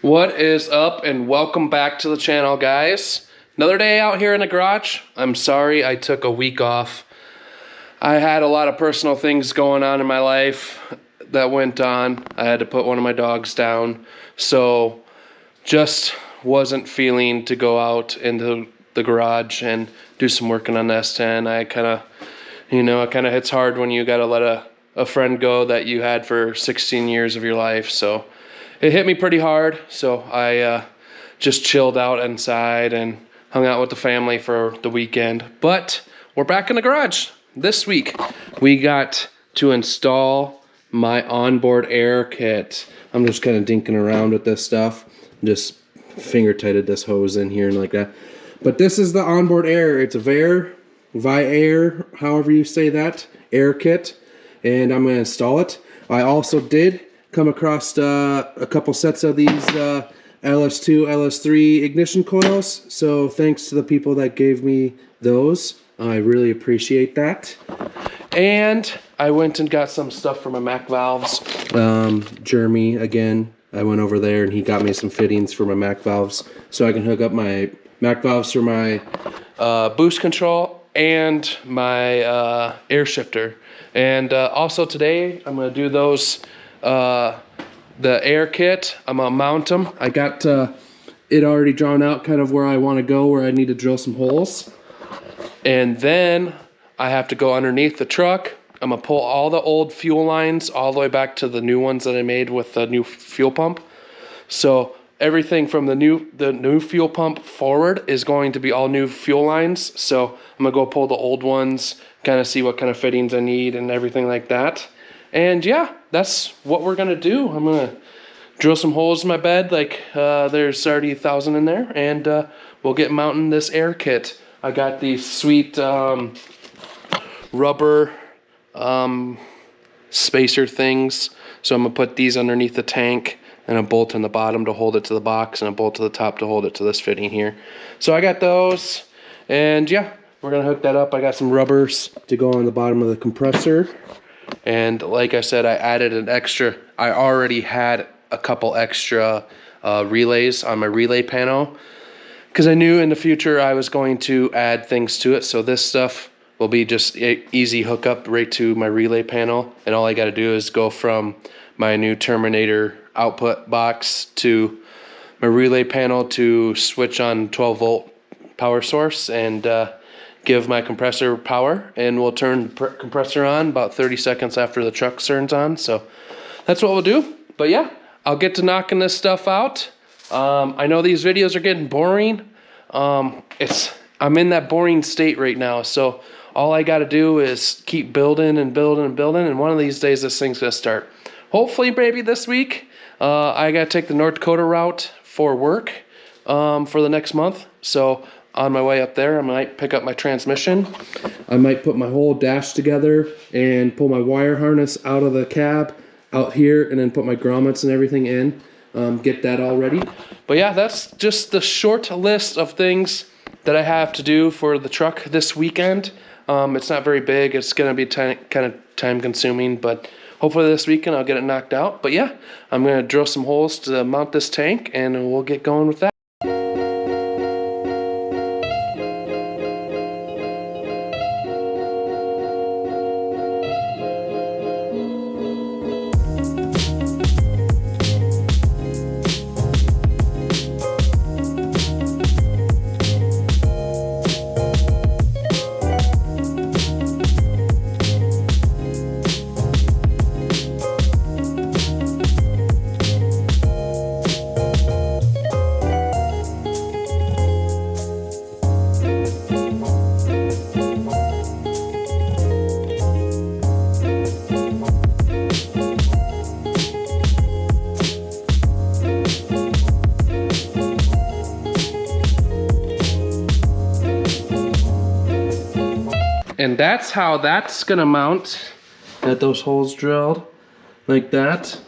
What is up, and welcome back to the channel, guys. Another day out here in the garage. I'm sorry I took a week off. I had a lot of personal things going on in my life that went on. I had to put one of my dogs down, so just wasn't feeling to go out into the garage and do some working on the S10. I kind of, it kind of hits hard when you got to let a friend go that you had for 16 years of your life, so it hit me pretty hard, so I just chilled out inside and hung out with the family for the weekend. But we're back in the garage this week. We got to install my onboard air kit. I'm just kind of dinking around with this stuff. Just finger tighted this hose in here and like that. But this is the onboard air. It's a Vi-Air, however you say that, air kit. And I'm going to install it. I also did come across a couple sets of these LS2, LS3 ignition coils. So thanks to the people that gave me those. I really appreciate that. And I went and got some stuff for my Mac valves. Jeremy, again, I went over there and he got me some fittings for my Mac valves so I can hook up my Mac valves for my boost control and my air shifter. And also today I'm going to do those the air kit. I'm gonna mount them. I got it already drawn out kind of where I want to go, where I need to drill some holes, and then I have to go underneath the truck. I'm gonna pull all the old fuel lines all the way back to the new ones that I made with the new fuel pump. So everything from the new fuel pump forward is going to be all new fuel lines. So I'm gonna go pull the old ones, kind of see what kind of fittings I need and everything like that. And yeah, that's what we're gonna do. I'm gonna drill some holes in my bed, like there's already 1,000 in there, and we'll get mounting this air kit. I got these sweet rubber spacer things, so I'm gonna put these underneath the tank, and a bolt in the bottom to hold it to the box, and a bolt to the top to hold it to this fitting here. So I got those, and yeah, we're gonna hook that up. I got some rubbers to go on the bottom of the compressor. And like I said, I added an extra. I already had a couple extra relays on my relay panel because I knew in the future I was going to add things to it. So this stuff will be just easy hookup right to my relay panel. And all I got to do is go from my new Terminator output box to my relay panel to switch on 12-volt power source and give my compressor power, and we'll turn the compressor on about 30 seconds after the truck turns on. So that's what we'll do. But yeah, I'll get to knocking this stuff out. I know these videos are getting boring. I'm in that boring state right now. So all I got to do is keep building and building and building. And one of these days, this thing's going to start. Hopefully, maybe this week. I got to take the North Dakota route for work for the next month. So on my way up there, I might pick up my transmission. I might put my whole dash together and pull my wire harness out of the cab out here, and then put my grommets and everything in. get that all ready. But yeah, that's just the short list of things that I have to do for the truck this weekend. It's not very big. It's going to be kind of time consuming, but hopefully this weekend I'll get it knocked out. But yeah, I'm going to drill some holes to mount this tank, and we'll get going with that. And that's how that's gonna mount. Got those holes drilled like that.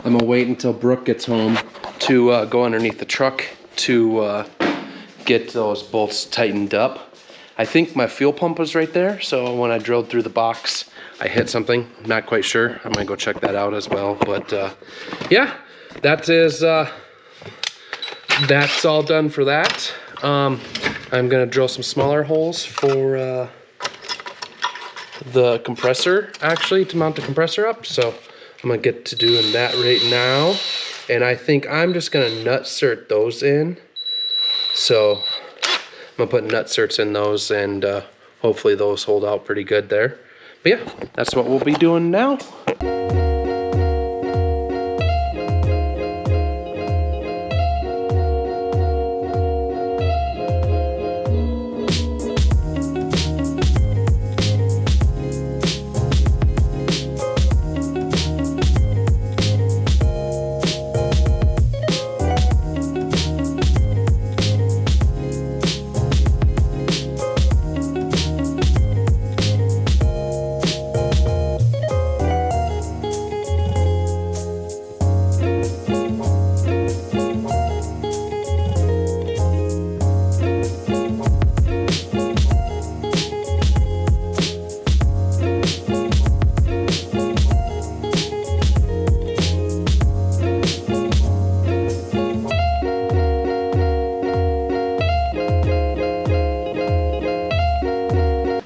I'm gonna wait until Brooke gets home to go underneath the truck to get those bolts tightened up. I think my fuel pump was right there, so when I drilled through the box, I hit something. I'm not quite sure. I'm gonna go check that out as well. But yeah, that is that's all done for that. I'm gonna drill some smaller holes for the compressor, actually, to mount the compressor up. So I'm gonna get to doing that right now. And I think I'm just gonna nut cert those in. So I'm gonna put nut certs in those, and hopefully those hold out pretty good there. But yeah, that's what we'll be doing now.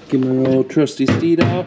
Get my old trusty steed out.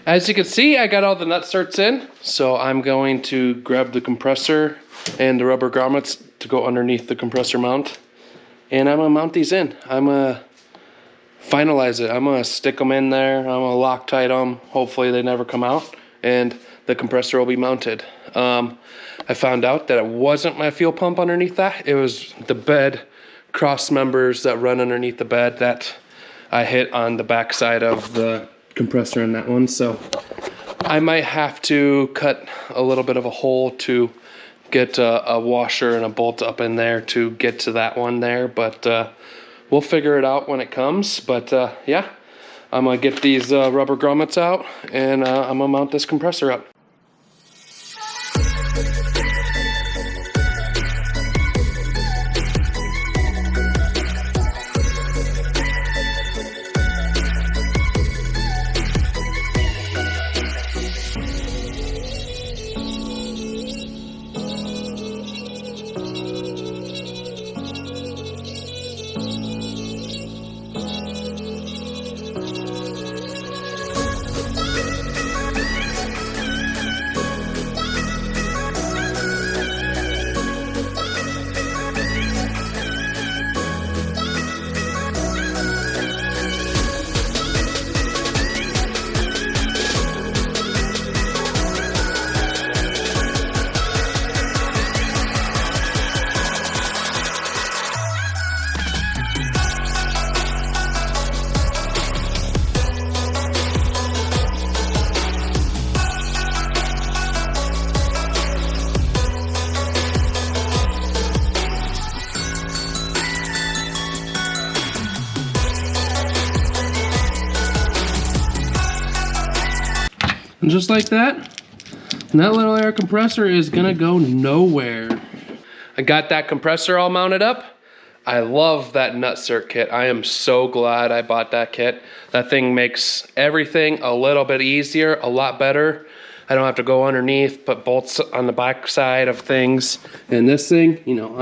As you can see, I got all the nut certs in, so I'm going to grab the compressor and the rubber grommets to go underneath the compressor mount, and I'm gonna mount these in. I'm gonna finalize it. I'm gonna stick them in there. I'm gonna Loctite them. Hopefully they never come out, and the compressor will be mounted. I found out that it wasn't my fuel pump underneath that. It was the bed cross members that run underneath the bed that I hit on the back side of the compressor in that one. So I might have to cut a little bit of a hole to get a washer and a bolt up in there to get to that one there, but we'll figure it out when it comes. But yeah, I'm gonna get these rubber grommets out, and I'm gonna mount this compressor up. just like that. And that little air compressor is gonna go nowhere. I got that compressor all mounted up. I love that nutcert kit. I am so glad I bought that kit. That thing makes everything a little bit easier, a lot better. I don't have to go underneath, put bolts on the back side of things. And this thing, you know,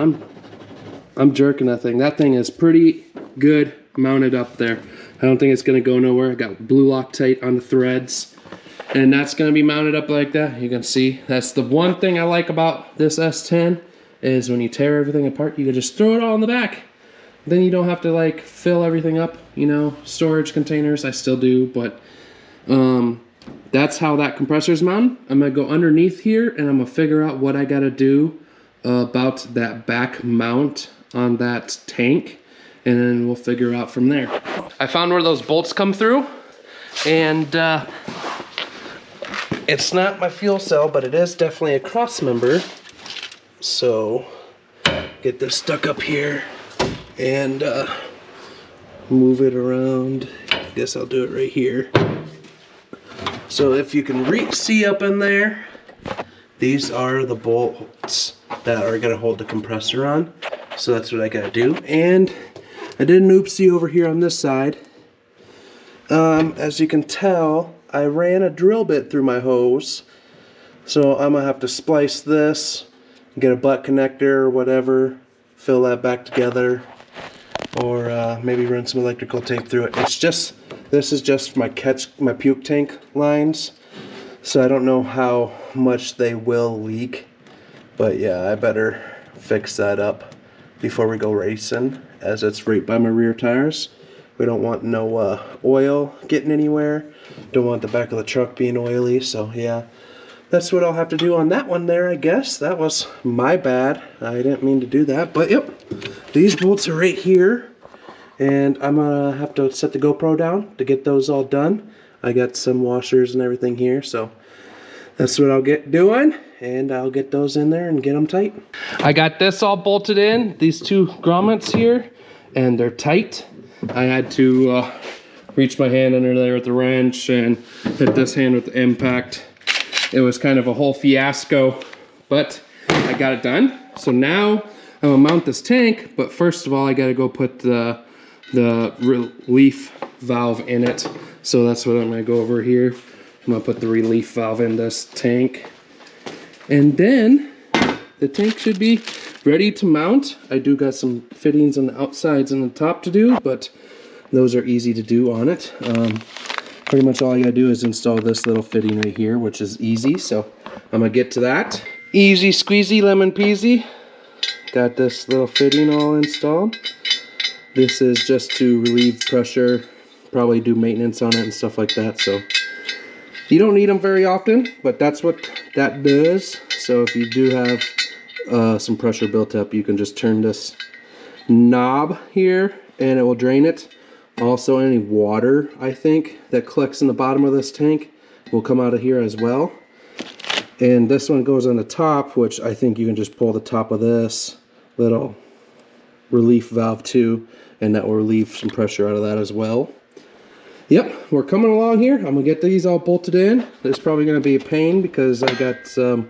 I'm jerking that thing. That thing is pretty good mounted up there. I don't think it's gonna go nowhere. I got blue Loctite on the threads. And that's gonna be mounted up like that. You can see, that's the one thing I like about this S10 is when you tear everything apart, you can just throw it all in the back. Then you don't have to like fill everything up, you know, storage containers. I still do, but that's how that compressor is mounted. I'm gonna go underneath here and I'm gonna figure out what I gotta do about that back mount on that tank, and then we'll figure out from there. I found where those bolts come through, and it's not my fuel cell, but it is definitely a cross member. So get this stuck up here and move it around. I guess I'll do it right here. So if you can see up in there, these are the bolts that are gonna hold the compressor on. So that's what I gotta do. And I did an oopsie over here on this side. As you can tell, I ran a drill bit through my hose. So I'm gonna have to splice this, get a butt connector or whatever, fill that back together, or maybe run some electrical tape through it. This is just my puke tank lines, so I don't know how much they will leak, but yeah, I better fix that up before we go racing, as it's right by my rear tires. We don't want no oil getting anywhere, don't want the back of the truck being oily, so yeah. That's what I'll have to do on that one there, I guess. That was my bad. I didn't mean to do that, but yep. These bolts are right here, and I'm gonna have to set the GoPro down to get those all done. I got some washers and everything here, so that's what I'll get doing, and I'll get those in there and get them tight. I got this all bolted in, these two grommets here, and they're tight. I had to reach my hand under there with the wrench and hit this hand with the impact. It was kind of a whole fiasco, but I got it done. So now I'm gonna mount this tank, but first of all, I gotta go put the relief valve in it. So that's what I'm gonna go over here. I'm gonna put the relief valve in this tank. And then the tank should be ready to mount. I do got some fittings on the outsides and the top to do, but those are easy to do on it. Pretty much all I gotta do is install this little fitting right here, which is easy, so I'm gonna get to that. Easy squeezy lemon peasy. Got this little fitting all installed. This is just to relieve pressure, probably do maintenance on it and stuff like that, so you don't need them very often, but that's what that does. So if you do have some pressure built up, you can just turn this knob here and it will drain it. Also, any water, I think, that collects in the bottom of this tank will come out of here as well. And this one goes on the top, which I think you can just pull the top of this little relief valve too, and that will relieve some pressure out of that as well. Yep, we're coming along here. I'm gonna get these all bolted in. It's probably gonna be a pain because I got some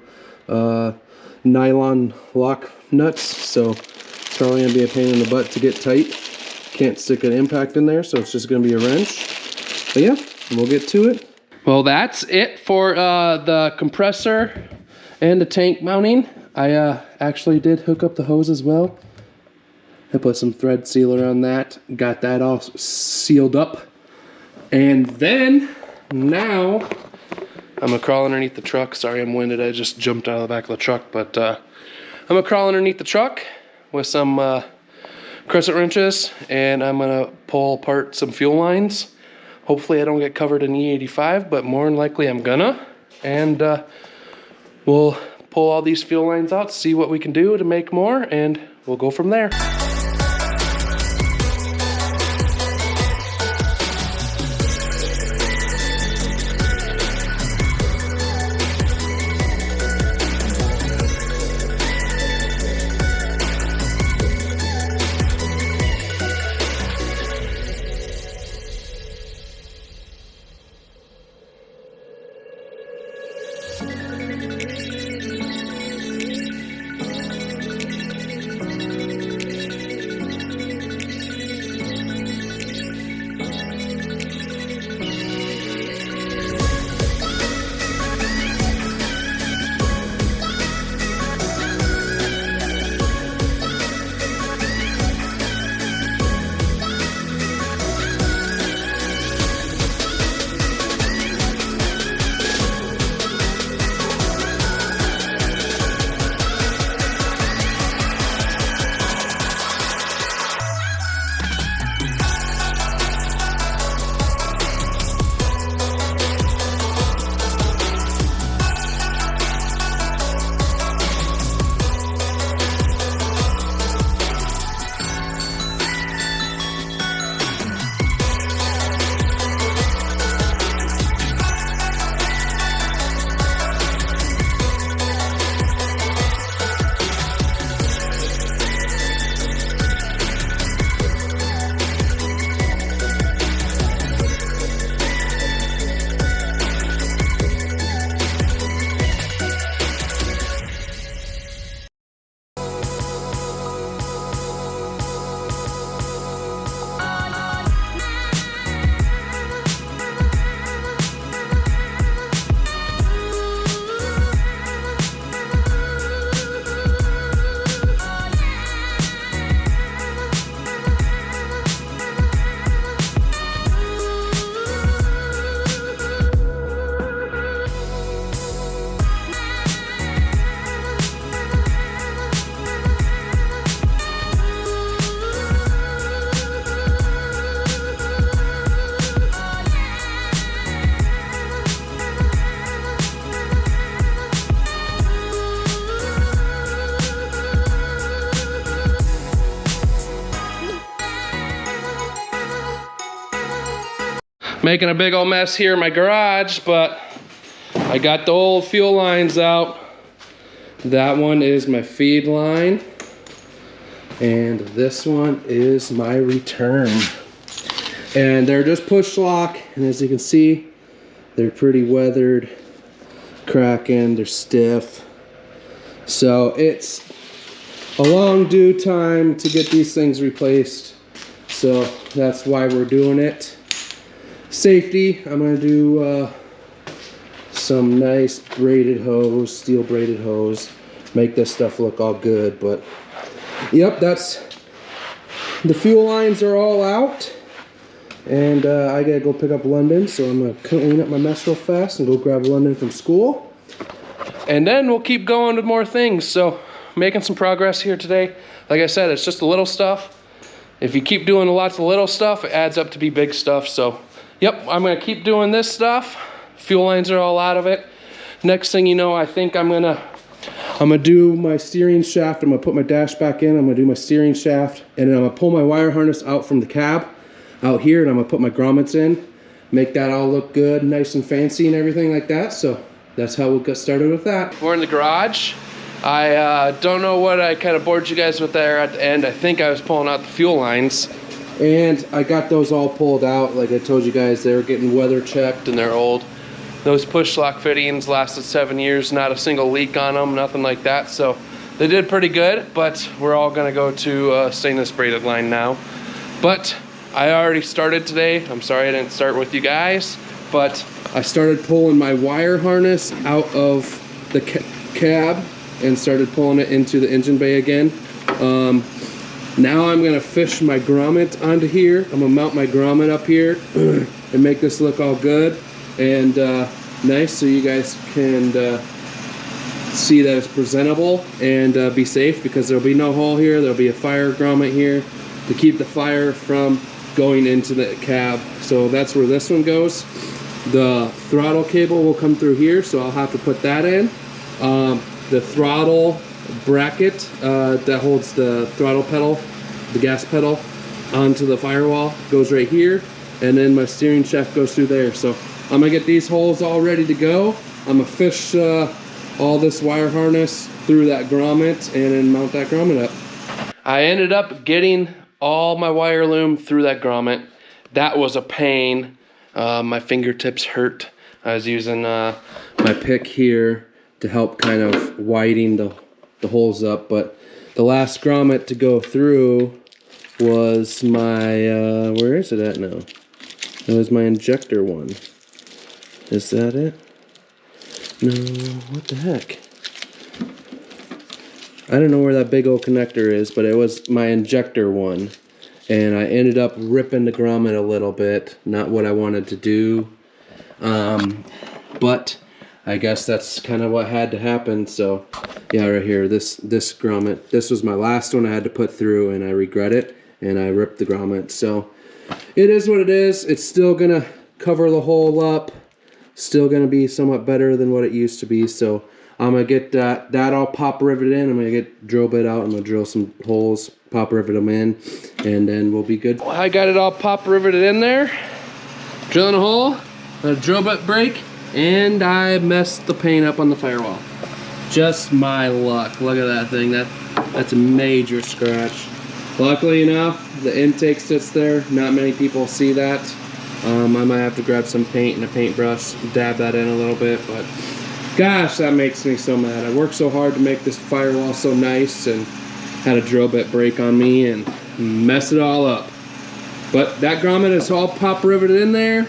nylon lock nuts, so it's probably gonna be a pain in the butt to get tight. Can't stick an impact in there, so it's just gonna be a wrench. But yeah, we'll get to it. Well, that's it for the compressor and the tank mounting. I actually did hook up the hose as well. I put some thread sealer on that, got that all sealed up. And then, now, I'm gonna crawl underneath the truck. Sorry, I'm winded, I just jumped out of the back of the truck, but I'm gonna crawl underneath the truck with some crescent wrenches, and I'm gonna pull apart some fuel lines. Hopefully I don't get covered in E85, but more than likely I'm gonna. And we'll pull all these fuel lines out, see what we can do to make more, and we'll go from there. Making a big old mess here in my garage, but I got the old fuel lines out. That one is my feed line, and this one is my return. And they're just push lock, and as you can see, they're pretty weathered, cracking, they're stiff. So it's a long due time to get these things replaced. So that's why we're doing it. Safety, I'm gonna do some nice braided hose, steel braided hose, make this stuff look all good. But yep, that's the fuel lines are all out, and I gotta go pick up London, so I'm gonna clean up my mess real fast and go grab London from school, and then we'll keep going with more things. So making some progress here today. Like I said, it's just the little stuff. If you keep doing lots of little stuff, it adds up to be big stuff. So yep, I'm gonna keep doing this stuff. Fuel lines are all out of it. Next thing you know, I think I'm gonna do my steering shaft. I'm gonna put my dash back in. I'm gonna do my steering shaft, and then I'm gonna pull my wire harness out from the cab out here, and I'm gonna put my grommets in, make that all look good, nice and fancy and everything like that. So that's how we'll get started with that. We're in the garage. I don't know what I kind of bored you guys with there at the end. I think I was pulling out the fuel lines, and I got those all pulled out. Like I told you guys, they were getting weather checked and they're old. Those push lock fittings lasted 7 years, not a single leak on them, nothing like that. So they did pretty good, but we're all gonna go to stainless braided line now. But I already started today. I'm sorry I didn't start with you guys, but I started pulling my wire harness out of the cab and started pulling it into the engine bay again. Now I'm gonna fish my grommet onto here. I'm gonna mount my grommet up here and make this look all good and nice, so you guys can see that it's presentable and be safe, because there'll be no hole here. There'll be a fire grommet here to keep the fire from going into the cab. So that's where this one goes. The throttle cable will come through here, so I'll have to put that in. The throttle bracket that holds the throttle pedal, the gas pedal, onto the firewall goes right here, and then my steering shaft goes through there. So I'm gonna get these holes all ready to go. I'm gonna fish all this wire harness through that grommet and then mount that grommet up. I ended up getting all my wire loom through that grommet. That was a pain. My fingertips hurt. I was using my pick here to help kind of widen the holes up, but the last grommet to go through was my, where is it at now? It was my injector one. Is that it? No, what the heck? I don't know where that big old connector is, but it was my injector one. And I ended up ripping the grommet a little bit. Not what I wanted to do. But I guess that's kind of what had to happen. So yeah, right here, this grommet, this was my last one I had to put through, and I regret it, and I ripped the grommet. So it is what it is. It's still gonna cover the hole up, still gonna be somewhat better than what it used to be. So I'm gonna get that all pop riveted in. I'm gonna get drill bit out. I'm gonna drill some holes, pop rivet them in, and then we'll be good. I got it all pop riveted in there, drilling a hole, a drill bit break, and I messed the paint up on the firewall. Just my luck. Look at that thing. That's a major scratch. Luckily enough, the intake sits there. Not many people see that. I might have to grab some paint and a paintbrush, dab that in a little bit, but gosh, that makes me so mad. I worked so hard to make this firewall so nice, and had a drill bit break on me and mess it all up. But that grommet is all pop riveted in there.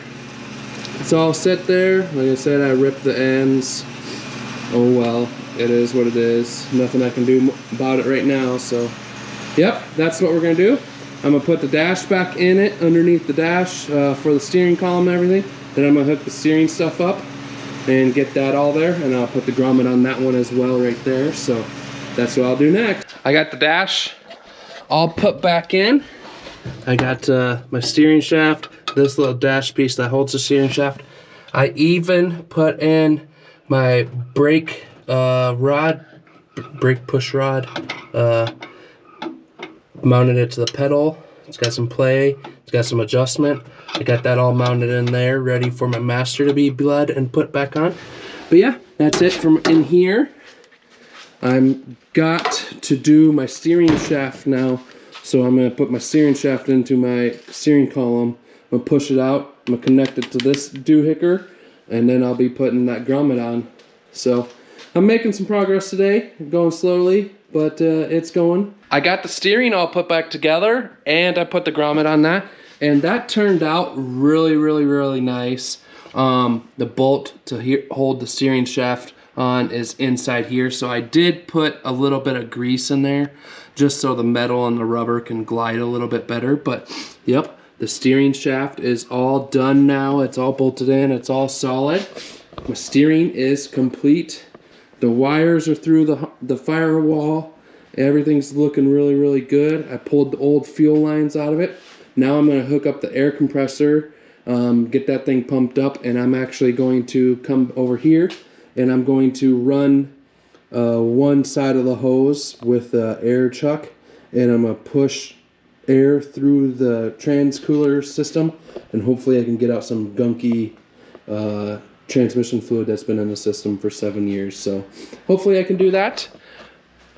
It's all set there. Like I said, I ripped the ends. Oh well, it is what it is. Nothing I can do about it right now. So yep, that's what we're gonna do. I'm gonna put the dash back in it, underneath the dash for the steering column and everything. Then I'm gonna hook the steering stuff up and get that all there, and I'll put the grommet on that one as well right there. So that's what I'll do next. I got the dash all put back in. I got my steering shaft, this little dash piece that holds the steering shaft. I even put in my brake push rod, mounted it to the pedal. It's got some play, it's got some adjustment. I got that all mounted in there, ready for my master to be bled and put back on. But yeah, that's it from in here. I'm got to do my steering shaft now. So I'm gonna put my steering shaft into my steering column. I'm gonna push it out. I'm gonna connect it to this doohicker, and then I'll be putting that grommet on. So I'm making some progress today, going slowly, but it's going. I got the steering all put back together, and I put the grommet on that, and that turned out really, really, really nice. The bolt to hold the steering shaft on is inside here, so I did put a little bit of grease in there just so the metal and the rubber can glide a little bit better. But yep, the steering shaft is all done now. It's all bolted in, it's all solid. My steering is complete. The wires are through the firewall. Everything's looking really, really good. I pulled the old fuel lines out of it. Now I'm going to hook up the air compressor, get that thing pumped up, and I'm actually going to come over here and I'm going to run one side of the hose with the air chuck, and I'm going to push air through the trans cooler system, and hopefully I can get out some gunky transmission fluid that's been in the system for 7 years. So hopefully I can do that.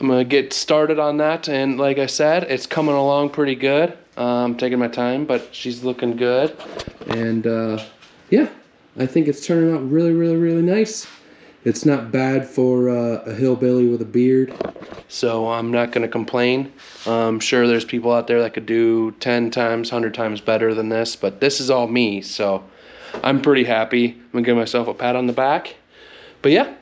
I'm gonna get started on that, and like I said, it's coming along pretty good. I'm taking my time, but she's looking good. And yeah, I think it's turning out really, really, really nice. It's not bad for a hillbilly with a beard, so I'm not gonna complain. I'm sure there's people out there that could do 10 times, 100 times better than this, but this is all me, so I'm pretty happy. I'm gonna give myself a pat on the back. But yeah,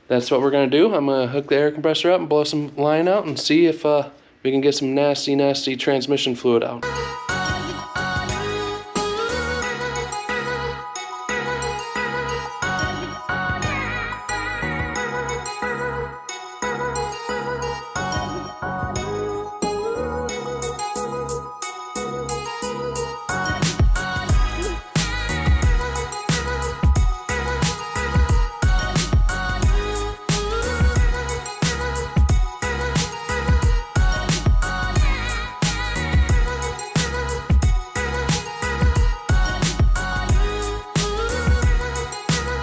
that's what we're gonna do. I'm gonna hook the air compressor up and blow some line out and see if we can get some nasty, nasty transmission fluid out.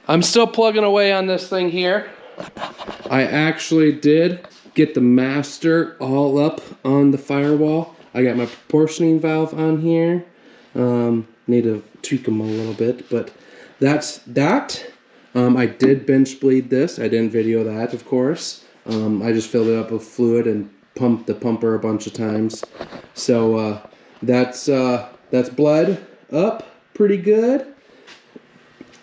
I'm still plugging away on this thing here. I actually did get the master all up on the firewall. I got my proportioning valve on here. Need to tweak them a little bit, but that's that. I did bench bleed this. I didn't video that, of course. I just filled it up with fluid and pumped the pumper a bunch of times. So that's bled up pretty good.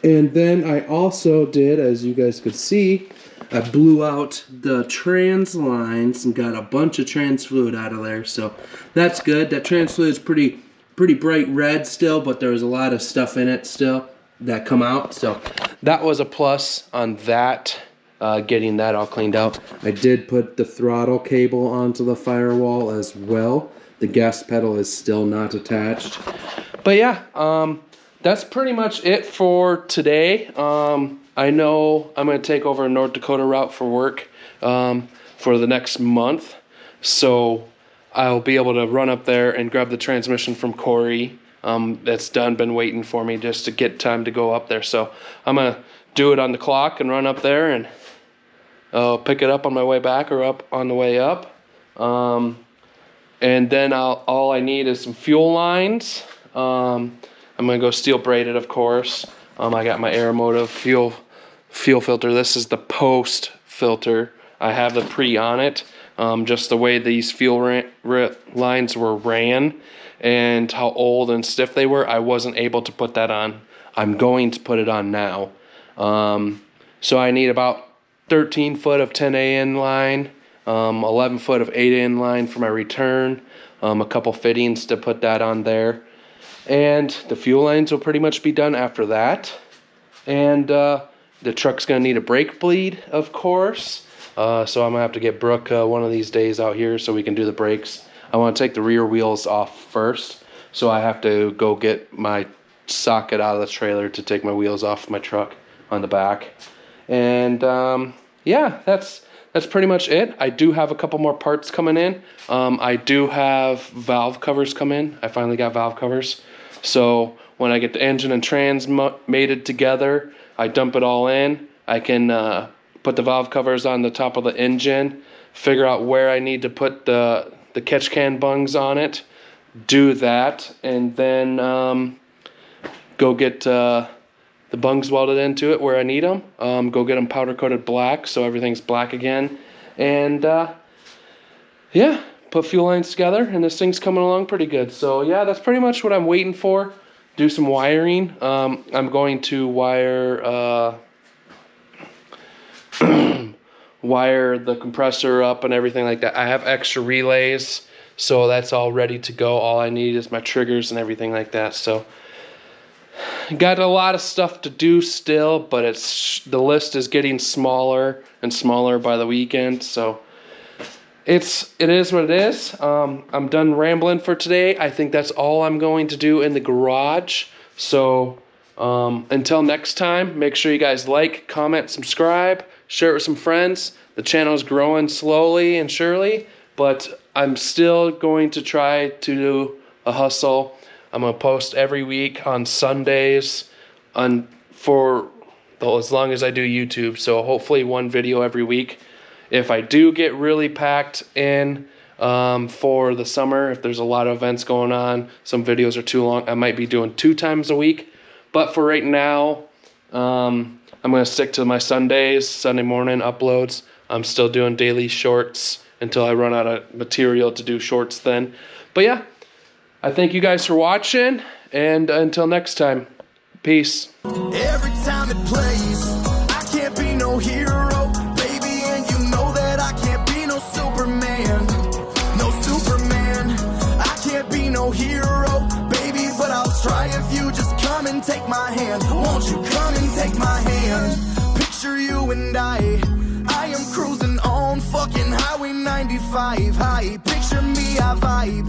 And then I also did, as you guys could see, I blew out the trans lines and got a bunch of trans fluid out of there. So that's good. That trans fluid is pretty bright red still, but there was a lot of stuff in it still that come out. So that was a plus on that, getting that all cleaned out. I did put the throttle cable onto the firewall as well. The gas pedal is still not attached. But yeah, that's pretty much it for today. I know I'm going to take over a North Dakota route for work for the next month. So I'll be able to run up there and grab the transmission from Corey. That's done, been waiting for me just to get time to go up there. So I'm going to do it on the clock and run up there and pick it up on my way back or up on the way up. And then all I need is some fuel lines. I'm going to go steel braided, of course. I got my Aeromotive fuel filter. This is the post filter. I have the pre on it. Just the way these fuel lines were ran and how old and stiff they were, I wasn't able to put that on. I'm going to put it on now. So I need about 13 foot of 10AN line, 11 foot of 8AN line for my return, a couple fittings to put that on there. And the fuel lines will pretty much be done after that. And the truck's going to need a brake bleed, of course. So I'm going to have to get Brooke one of these days out here so we can do the brakes. I want to take the rear wheels off first. So I have to go get my socket out of the trailer to take my wheels off my truck on the back. And yeah, that's pretty much it. I do have a couple more parts coming in. I do have valve covers come in. I finally got valve covers. So When I get the engine and trans mated together, I dump it all in. I can put the valve covers on the top of the engine, figure out where I need to put the catch can bungs on it, do that, and then go get the bungs welded into it where I need them. Go get them powder coated black so everything's black again. And yeah, put fuel lines together, and this thing's coming along pretty good. So yeah, that's pretty much what I'm waiting for. Do some wiring. I'm going to wire wire the compressor up and everything like that. I have extra relays, so that's all ready to go. All I need is my triggers and everything like that. So got a lot of stuff to do still, but the list is getting smaller and smaller by the weekend. So it is what it is. I'm done rambling for today. I think that's all I'm going to do in the garage. So until next time, make sure you guys like, comment, subscribe, share it with some friends. The channel is growing slowly and surely, but I'm still going to try to do a hustle. I'm going to post every week on Sundays for as long as I do YouTube. So hopefully one video every week. If I do get really packed in for the summer, if there's a lot of events going on, some videos are too long, I might be doing 2 times a week. But for right now, I'm going to stick to my Sundays, Sunday morning uploads. I'm still doing daily shorts until I run out of material to do shorts then. But yeah, I thank you guys for watching, and until next time, peace. Every time it plays, I can't be no hero, baby, and you know that I can't be no Superman. No Superman, I can't be no hero, baby, but I'll try if you just come and take my hand. Won't you come and take my hand? Picture you and I am cruising on fucking Highway 95 high. Picture me, I vibe